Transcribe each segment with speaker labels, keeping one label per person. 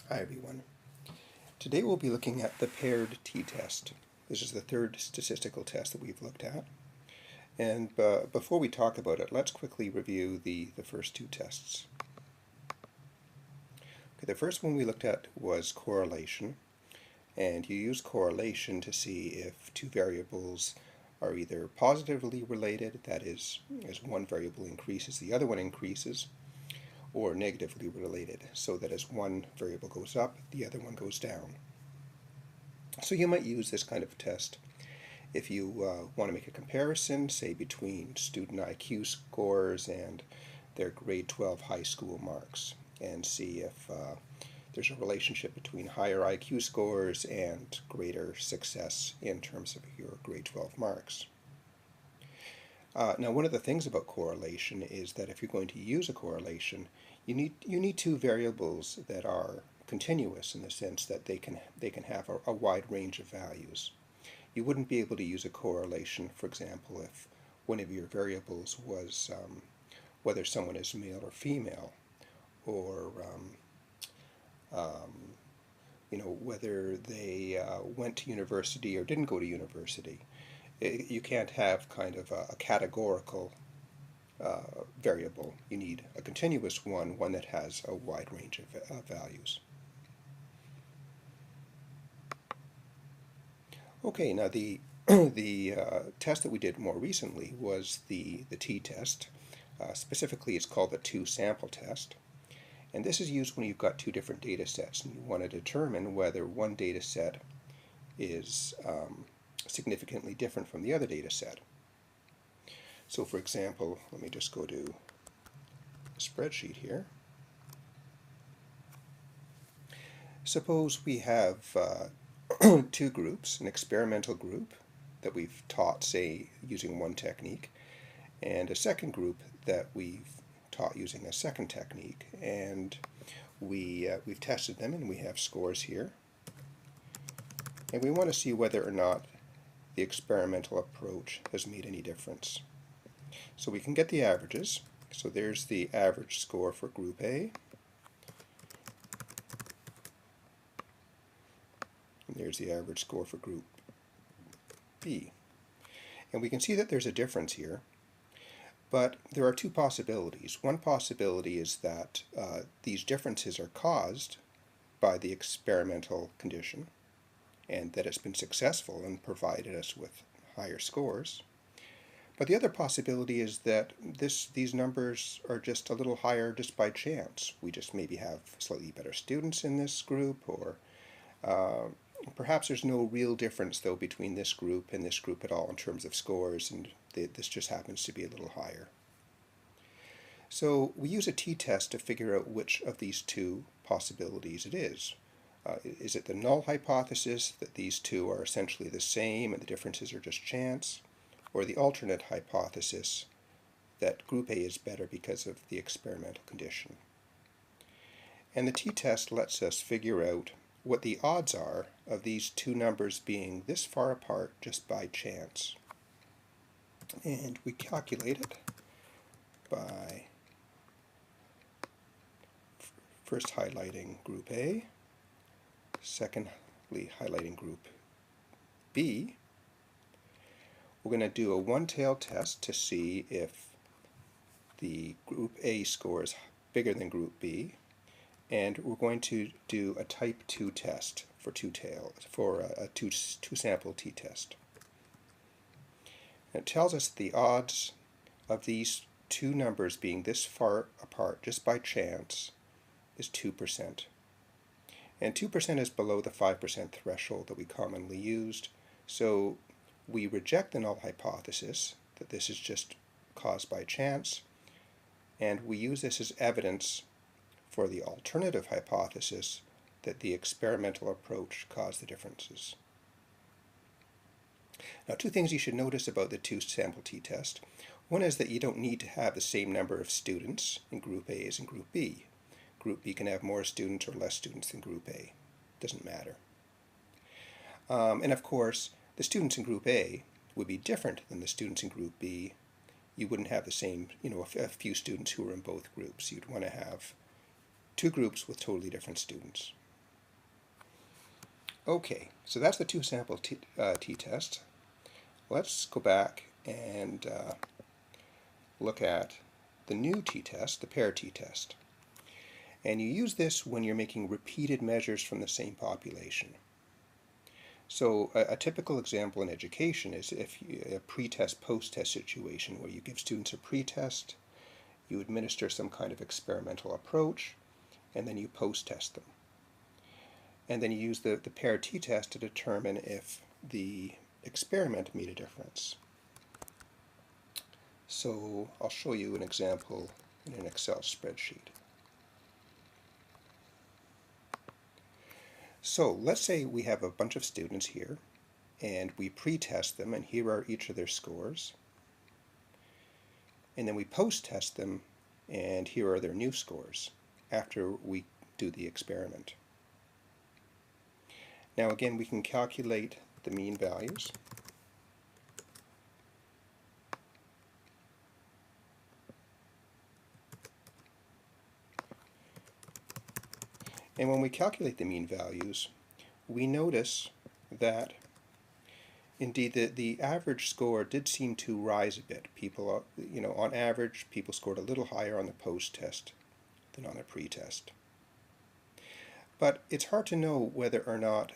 Speaker 1: Hi everyone. Today we'll be looking at the paired t-test. This is the third statistical test that we've looked at. And before we talk about it, let's quickly review the first two tests. Okay, the first one we looked at was correlation. And you use correlation to see if two variables are either positively related, that is, as one variable increases, the other one increases, or negatively related, so that as one variable goes up, the other one goes down. So you might use this kind of test if you want to make a comparison, say between student IQ scores and their grade 12 high school marks, and see if there's a relationship between higher IQ scores and greater success in terms of your grade 12 marks. Now, one of the things about correlation is that if you're going to use a correlation, you need two variables that are continuous in the sense that they can have a wide range of values. You wouldn't be able to use a correlation, for example, if one of your variables was whether someone is male or female, or whether they went to university or didn't go to university. You can't have kind of a categorical variable. You need a continuous one that has a wide range of values. Okay, now the test that we did more recently was the t-test. Specifically, it's called the two-sample test. And this is used when you've got two different data sets and you want to determine whether one data set is significantly different from the other data set. So for example, let me just go to the spreadsheet here. Suppose we have two groups, an experimental group that we've taught, say, using one technique, and a second group that we've taught using a second technique, and we've tested them and we have scores here, and we want to see whether or not the experimental approach has made any difference. So we can get the averages. So there's the average score for group A, and there's the average score for group B, and we can see that there's a difference here. But there are two possibilities. One possibility is that these differences are caused by the experimental condition and that it's been successful and provided us with higher scores. But the other possibility is that these numbers are just a little higher just by chance. We just maybe have slightly better students in this group, or perhaps there's no real difference, though, between this group and this group at all in terms of scores, and this just happens to be a little higher. So we use a t-test to figure out which of these two possibilities it is. Is it the null hypothesis that these two are essentially the same and the differences are just chance, or the alternate hypothesis that group A is better because of the experimental condition? And the t-test lets us figure out what the odds are of these two numbers being this far apart just by chance. And we calculate it by first highlighting group A, secondly highlighting group B. We're going to do a one-tailed test to see if the group A score is bigger than group B, and we're going to do a type 2 test for a two-sample t-test. It tells us the odds of these two numbers being this far apart just by chance is 2%. And 2% is below the 5% threshold that we commonly used, so we reject the null hypothesis that this is just caused by chance, and we use this as evidence for the alternative hypothesis that the experimental approach caused the differences. Now, two things you should notice about the two-sample t-test. One is that you don't need to have the same number of students in group A as in group B. Group B can have more students or less students than group A. Doesn't matter. And of course, the students in group A would be different than the students in group B. You wouldn't have the same, a few students who are in both groups. You'd want to have two groups with totally different students. Okay, so that's the two-sample t-test. Let's go back and look at the new t-test, the paired t-test. And you use this when you're making repeated measures from the same population. So a typical example in education is if a pre-test, post-test situation where you give students a pre-test, you administer some kind of experimental approach, and then you post-test them. And then you use the paired t-test to determine if the experiment made a difference. So I'll show you an example in an Excel spreadsheet. So let's say we have a bunch of students here, and we pre-test them, and here are each of their scores. And then we post-test them, and here are their new scores after we do the experiment. Now again, we can calculate the mean values. And when we calculate the mean values, we notice that indeed the average score did seem to rise a bit. People, on average, people scored a little higher on the post-test than on the pre-test. But it's hard to know whether or not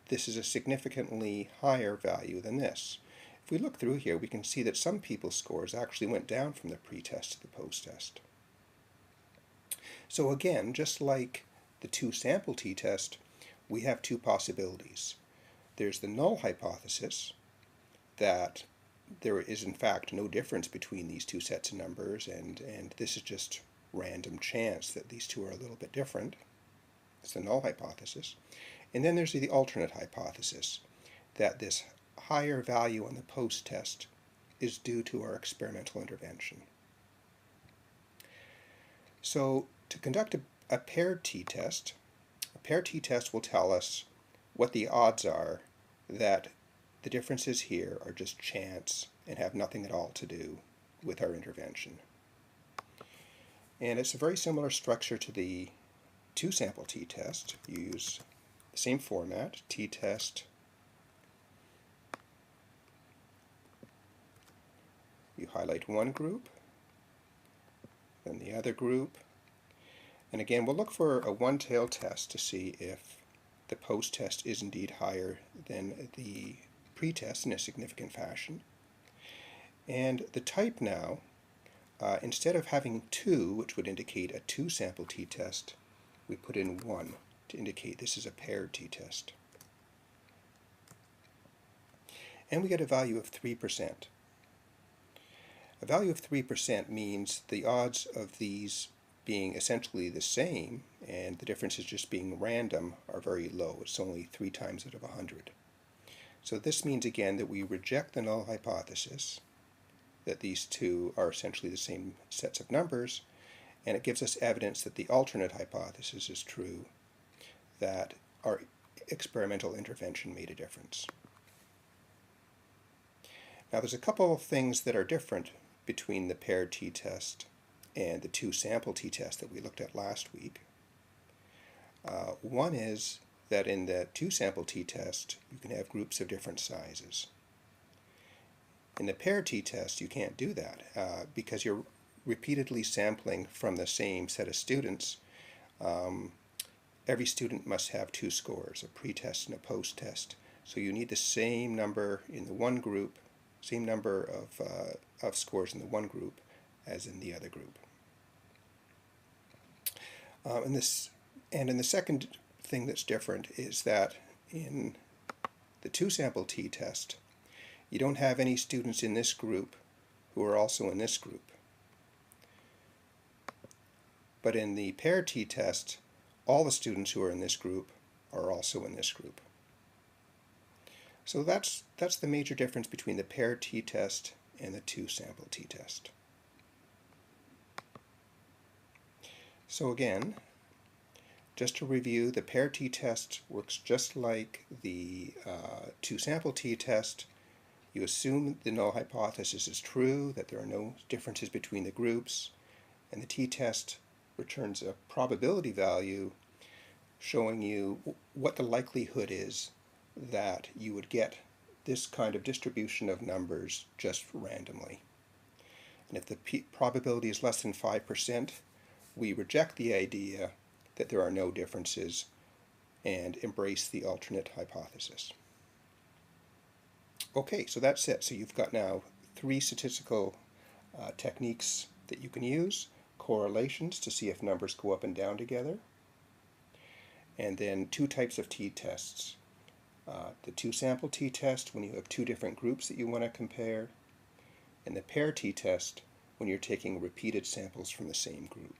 Speaker 1: this is a significantly higher value than this. If we look through here, we can see that some people's scores actually went down from the pre-test to the post-test. So again, just like the two-sample t-test, we have two possibilities. There's the null hypothesis that there is in fact no difference between these two sets of numbers, and this is just random chance that these two are a little bit different. It's the null hypothesis. And then there's the alternate hypothesis that this higher value on the post-test is due to our experimental intervention. So to conduct a paired t-test, will tell us what the odds are that the differences here are just chance and have nothing at all to do with our intervention. And it's a very similar structure to the two-sample t-test. You use the same format, t-test. You highlight one group, then the other group. And again, we'll look for a one-tailed test to see if the post-test is indeed higher than the pre-test in a significant fashion. And the type now, instead of having 2, which would indicate a two-sample t-test, we put in 1 to indicate this is a paired t-test. And we get a value of 3%. A value of 3% means the odds of these being essentially the same and the differences just being random are very low. It's only 3 times out of 100. So this means again that we reject the null hypothesis, that these two are essentially the same sets of numbers, and it gives us evidence that the alternate hypothesis is true, that our experimental intervention made a difference. Now there's a couple of things that are different between the paired t-test and the two-sample t-test that we looked at last week. One is that in the two-sample t-test you can have groups of different sizes. In the paired t-test you can't do that because you're repeatedly sampling from the same set of students. Every student must have 2 scores, a pre-test and a post-test. So you need the same number in the one group, same number of scores in the one group as in the other group. And the second thing that's different is that in the two-sample t-test, you don't have any students in this group who are also in this group. But in the paired t-test, all the students who are in this group are also in this group. So that's the major difference between the paired t-test and the two-sample t-test. So again, just to review, the paired t-test works just like the two-sample t-test. You assume the null hypothesis is true, that there are no differences between the groups, and the t-test returns a probability value showing you what the likelihood is that you would get this kind of distribution of numbers just randomly. And if the probability is less than 5%, we reject the idea that there are no differences and embrace the alternate hypothesis. Okay, so that's it. So you've got now 3 statistical techniques that you can use. Correlations to see if numbers go up and down together. And then 2 types of t-tests. The 2-sample t-test when you have 2 different groups that you want to compare. And the paired t-test when you're taking repeated samples from the same group.